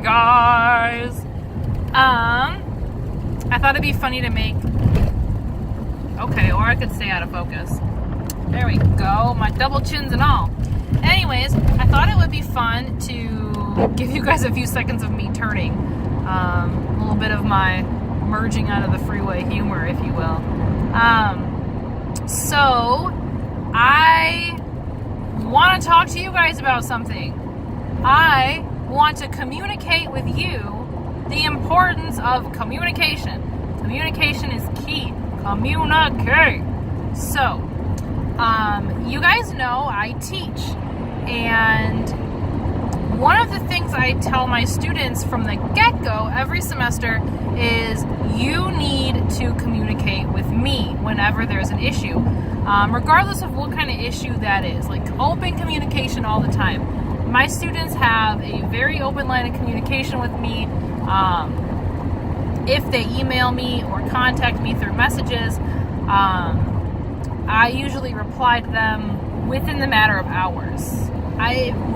guys. I thought it'd be funny to make. Okay, or I could stay out of focus. There we go. My double chins and all. Anyways, I thought it would be fun to give you guys a few seconds of me turning. A little bit of my merging out of the freeway humor, if you will. So I want to talk to you guys about something. I want to communicate with you the importance of communication. Communication is key. Communicate. So, you guys know I teach, and one of the things I tell my students from the get-go every semester is you need to communicate with me whenever there's an issue, regardless of what kind of issue that is. Like open communication all the time. My students have a very open line of communication with me. If they email me or contact me through messages, I usually reply to them within the matter of hours.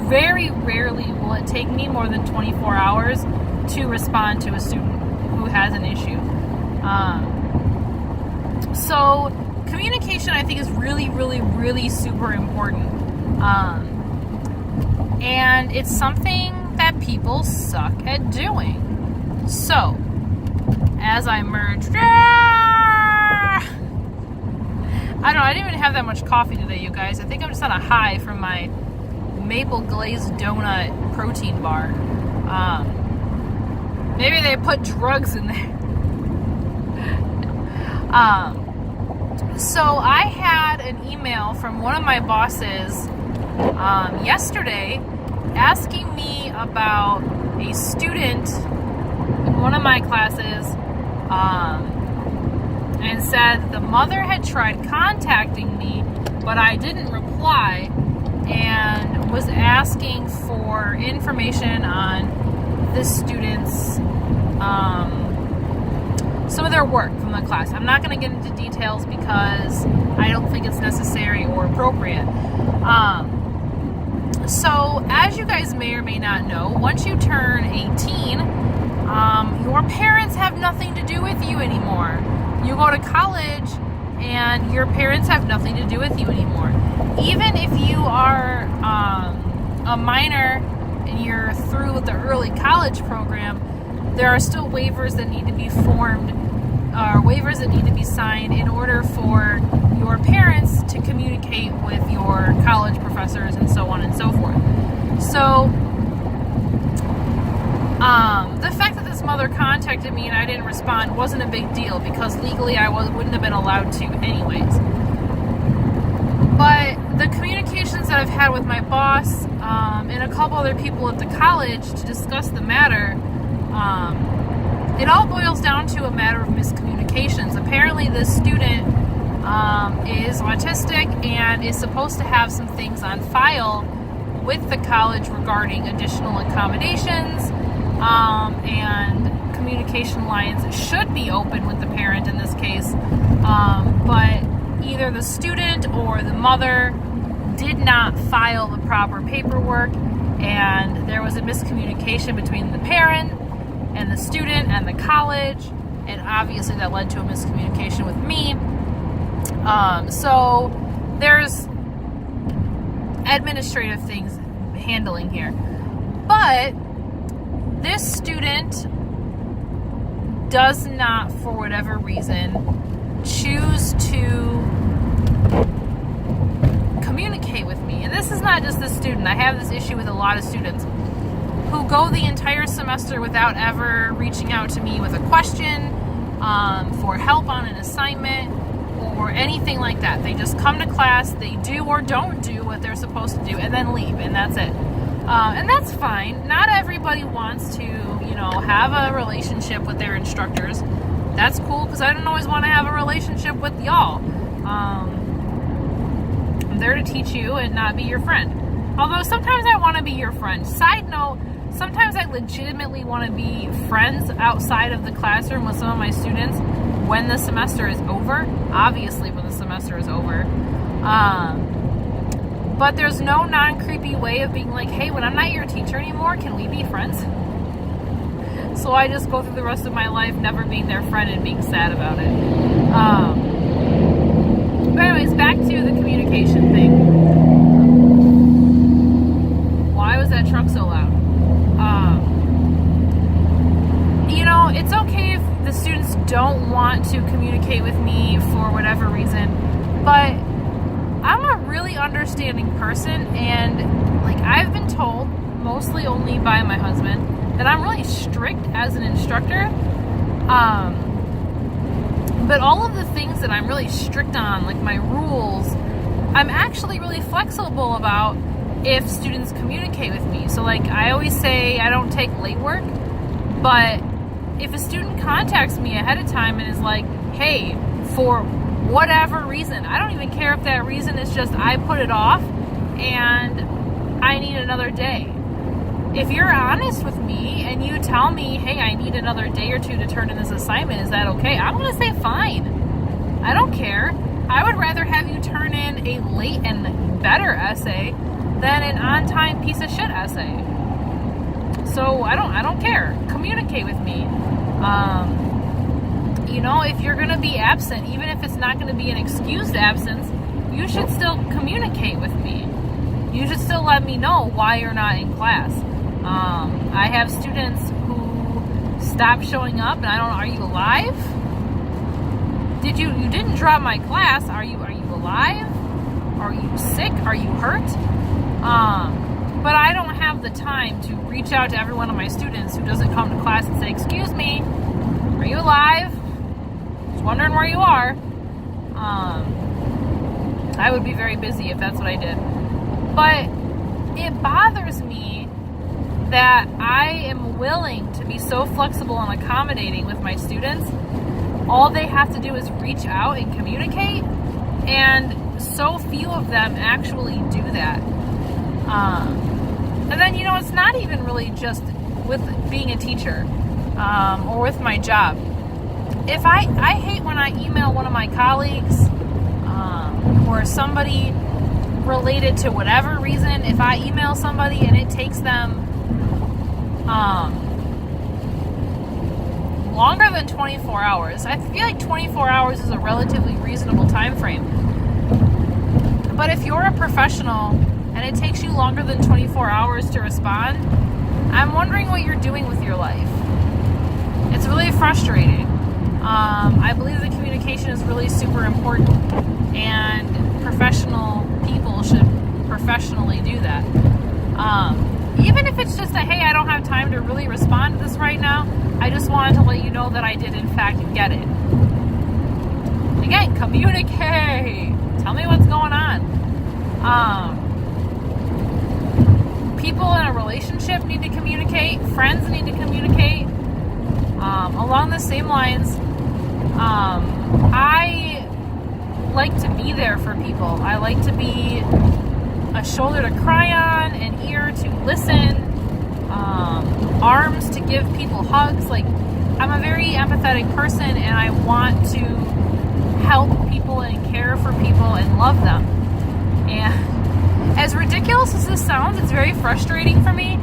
Very rarely will it take me more than 24 hours to respond to a student who has an issue. So communication, I think, is really super important. And it's something that people suck at doing. So, as I merge, I didn't even have that much coffee today, you guys. I think I'm just on a high from my maple glazed donut protein bar. Maybe they put drugs in there. So I had an email from one of my bosses yesterday asking me about a student in one of my classes, and said the mother had tried contacting me, but I didn't reply, and was asking for information on this student's, some of their work from the class. I'm not going to get into details because I don't think it's necessary or appropriate. So, as you guys may or may not know, once you turn 18, your parents have nothing to do with you anymore. You go to college, and your parents have nothing to do with you anymore. Even if you are a minor and you're through with the early college program, there are still waivers that need to be formed, or waivers that need to be signed in order for your parents to communicate with your college professors and so on and so forth. So, the fact that this mother contacted me and I didn't respond wasn't a big deal because legally I wouldn't have been allowed to anyways. But the communications that I've had with my boss and a couple other people at the college to discuss the matter, it all boils down to a matter of miscommunications. Apparently this student is autistic and is supposed to have some things on file with the college regarding additional accommodations, and communication lines should be open with the parent in this case, but either the student or the mother did not file the proper paperwork, and there was a miscommunication between the parent and the student and the college, and obviously that led to a miscommunication with me. So there's administrative things handling here, but this student does not, for whatever reason, choose to communicate with me. And this is not just this student. I have this issue with a lot of students who go the entire semester without ever reaching out to me with a question, for help on an assignment, or anything like that. They just come to class, they do or don't do what they're supposed to do, and then leave, and that's it. And that's fine. Not everybody wants to, have a relationship with their instructors. That's cool, because I don't always want to have a relationship with y'all. I'm there to teach you and not be your friend. Although sometimes I want to be your friend. Side note, sometimes I legitimately want to be friends outside of the classroom with some of my students when the semester is over. Obviously, when the semester is over. But there's no non-creepy way of being like, hey, when I'm not your teacher anymore, can we be friends? So I just go through the rest of my life never being their friend and being sad about it. But anyways, back to the communication thing. Why was that truck so loud? It's okay if the students don't want to communicate with me for whatever reason, but I'm a really understanding person, and I've been told, mostly only by my husband, that I'm really strict as an instructor. But all of the things that I'm really strict on, like my rules, I'm actually really flexible about if students communicate with me. So I always say I don't take late work, but if a student contacts me ahead of time and is like, hey, for whatever reason, I don't even care if that reason is just I put it off and I need another day. If you're honest with me and you tell me, hey, I need another day or two to turn in this assignment, is that okay? I'm going to say fine. I don't care. I would rather have you turn in a late and better essay than an on-time piece of shit essay. So I don't care. Communicate with me. If you're going to be absent, even if it's not going to be an excused absence, you should still communicate with me. You should still let me know why you're not in class. I have students who stop showing up, and I don't know, are you alive? You didn't drop my class. Are you alive? Are you sick? Are you hurt? But I don't have the time to reach out to every one of my students who doesn't come to class and say, excuse me, are you alive? Just wondering where you are. I would be very busy if that's what I did. But it bothers me that I am willing to be so flexible and accommodating with my students. All they have to do is reach out and communicate, and so few of them actually do that. And then, it's not even really just with being a teacher or with my job. If I hate when I email one of my colleagues or somebody related to whatever reason, if I email somebody and it takes them longer than 24 hours. I feel like 24 hours is a relatively reasonable time frame. But if you're a professional and it takes you longer than 24 hours to respond, I'm wondering what you're doing with your life. It's really frustrating. I believe that communication is really super important, and professional people should professionally do that. Even if it's just hey, I don't have time to really respond to this right now, I just wanted to let you know that I did in fact get it. Again, communicate. Tell me what's going on. People in a relationship need to communicate. Friends need to communicate. Along the same lines, I like to be there for people. I like to be a shoulder to cry on, an ear to listen, arms to give people hugs. I'm a very empathetic person, and I want to help people and care for people and love them. And as ridiculous as this sounds, it's very frustrating for me.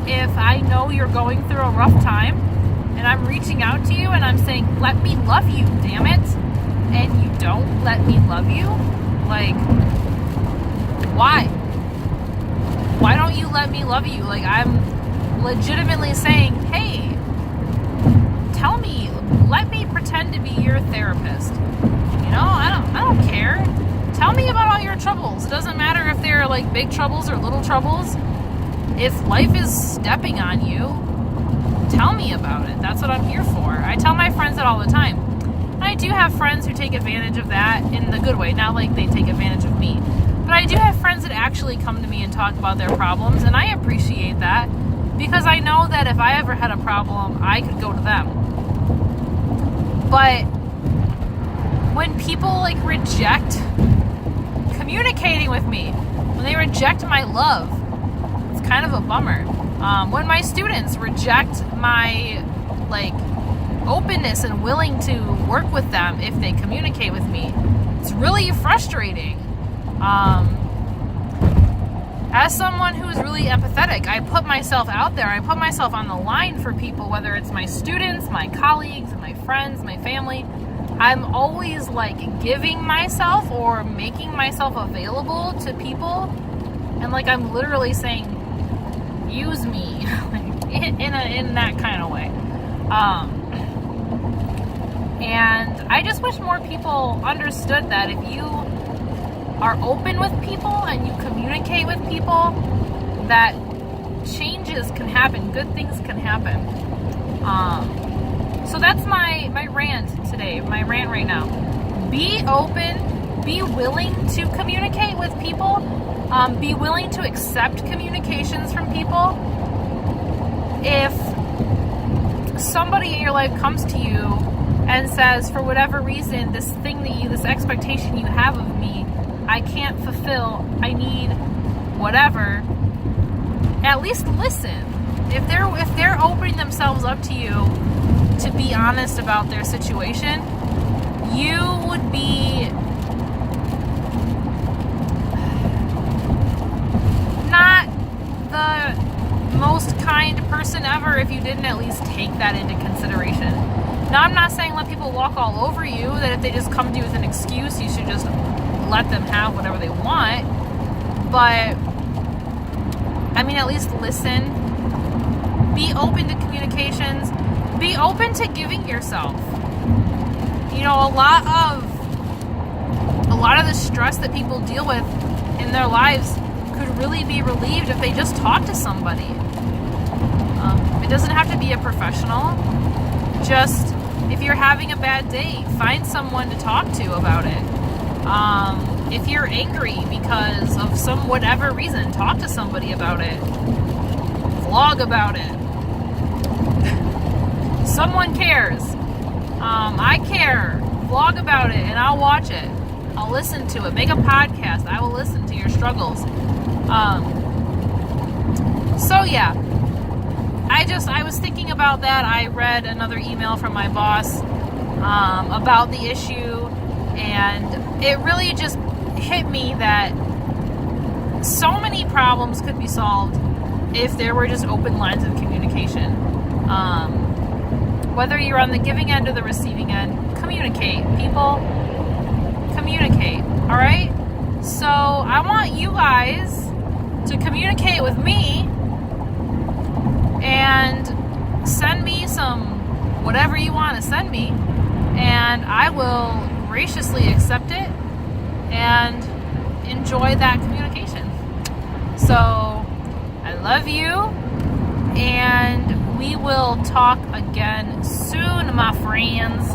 If I know you're going through a rough time and I'm reaching out to you and I'm saying, let me love you, damn it, and you don't let me love you, why? Why don't you let me love you? I'm legitimately saying, hey, tell me, let me pretend to be your therapist. I don't care. Tell me about all your troubles. It doesn't matter if they're big troubles or little troubles. If life is stepping on you, tell me about it. That's what I'm here for. I tell my friends that all the time. And I do have friends who take advantage of that in the good way, not they take advantage of me. But I do have friends that actually come to me and talk about their problems, and I appreciate that because I know that if I ever had a problem, I could go to them. But when people reject communicating with me, when they reject my love, it's kind of a bummer. When my students reject my openness and willing to work with them if they communicate with me, it's really frustrating. as someone who is really empathetic, I put myself out there. I put myself on the line for people, whether it's my students, my colleagues, my friends, my family. I'm always like giving myself or making myself available to people, and like I'm literally saying, use me in that kind of way. And I just wish more people understood that if you are open with people and you communicate with people, that changes can happen, good things can happen. So that's my rant today, my rant right now. Be open, be willing to communicate with people, be willing to accept communications from people. If somebody in your life comes to you and says, for whatever reason, this expectation you have of me, I can't fulfill, I need whatever, at least listen. If they're opening themselves up to you to be honest about their situation, you would be not the most kind person ever if you didn't at least take that into consideration. Now, I'm not saying let people walk all over you, that if they just come to you with an excuse, you should just let them have whatever they want. But, I mean, at least listen. Be open to communications. Be open to giving yourself. You know, a lot of the stress that people deal with in their lives could really be relieved if they just talk to somebody. It doesn't have to be a professional. Just, if you're having a bad day, find someone to talk to about it. If you're angry because of some whatever reason, talk to somebody about it. Vlog about it. Someone cares. I care. Vlog about it, and I'll watch it. I'll listen to it. Make a podcast. I will listen to your struggles. So yeah, I was thinking about that. I read another email from my boss about the issue, and it really just hit me that so many problems could be solved if there were just open lines of communication. Whether you're on the giving end or the receiving end, communicate. People, communicate. All right? So I want you guys to communicate with me and send me some whatever you want to send me, and I will graciously accept it and enjoy that communication. So I love you, and we will talk again soon, my friends.